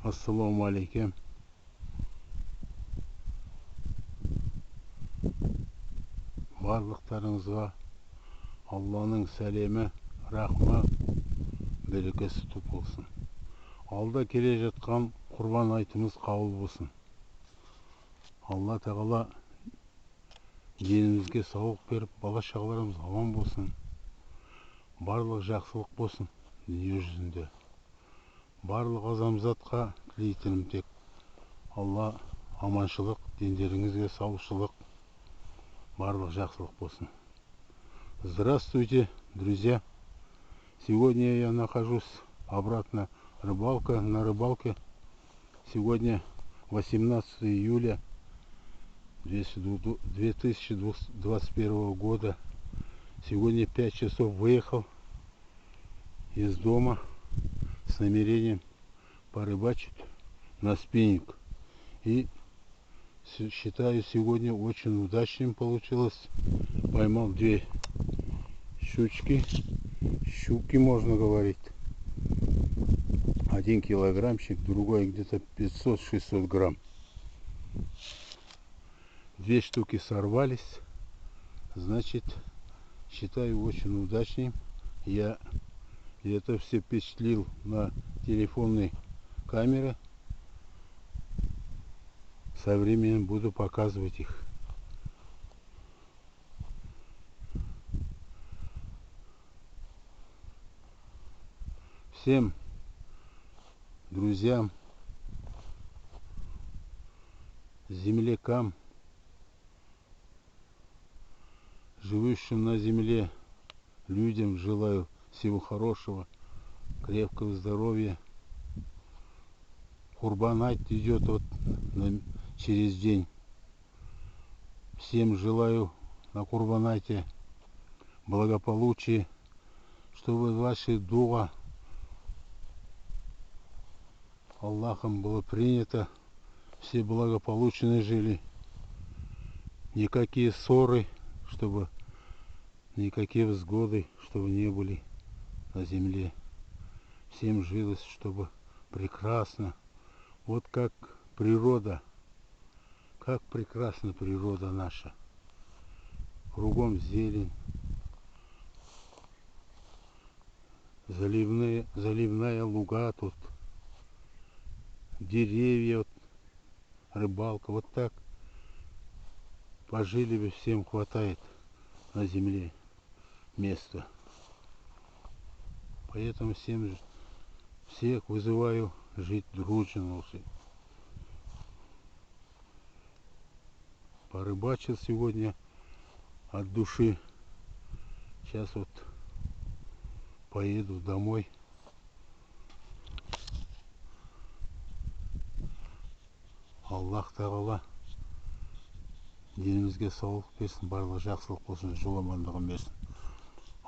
Ассаламу алейкум. Барлықтарыңызға Алланың сәлемі, рахмы, берекесі туып болсын. Алда келе жатқан құрбан айтымыз қабыл болсын. Алла тағала денімізге сауық беріп, бала-шағаларымыз аман болсын. Барлық жақсылық болсын дүние жүзінде. Барлық адамзатқа тілейтінім тек Алла аманшылық, дендеріңізге саушылық, барлық жақсылық болсын. Здравствуйте, друзья! Сегодня я нахожусь обратно на рыбалке. Сегодня 18 июля 2021 года. Сегодня 5 часов выехал из дома с намерением порыбачить на спиннинг. И считаю, сегодня очень удачным получилось. Поймал 2 щуки можно говорить. 1 килограммчик, другой где-то 500-600 грамм. 2 штуки сорвались. Значит, считаю очень удачным. Я это все впечатлил на телефонной камере. Со временем буду показывать их. Всем друзьям, землякам, живущим на земле людям желаю всего хорошего, крепкого здоровья. Курбан айт идет через день. Всем желаю на Курбан айте благополучия, чтобы ваши дуа Аллахом было принято, все благополучно жили, никакие ссоры, чтобы никакие взгоды, чтобы не были на земле. Всем жилось, чтобы прекрасно. Вот как природа, как прекрасна природа наша. Кругом зелень, заливная луга тут, деревья, рыбалка. Вот так пожили бы, всем хватает на земле места. Поэтому всех вызываю жить дружно. Порыбачил сегодня от души. Сейчас вот поеду домой. Аллах тағала денімізге саулық берсін, барлық жақсылық болсын, жол амандығын берсін.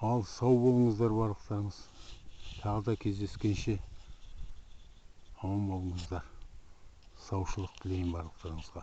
Ал сау болыңыздар барлықтарыңыз. Тағы да кездескенше аман болыңыздар. Саушылық тілеймін барлықтарыңызға.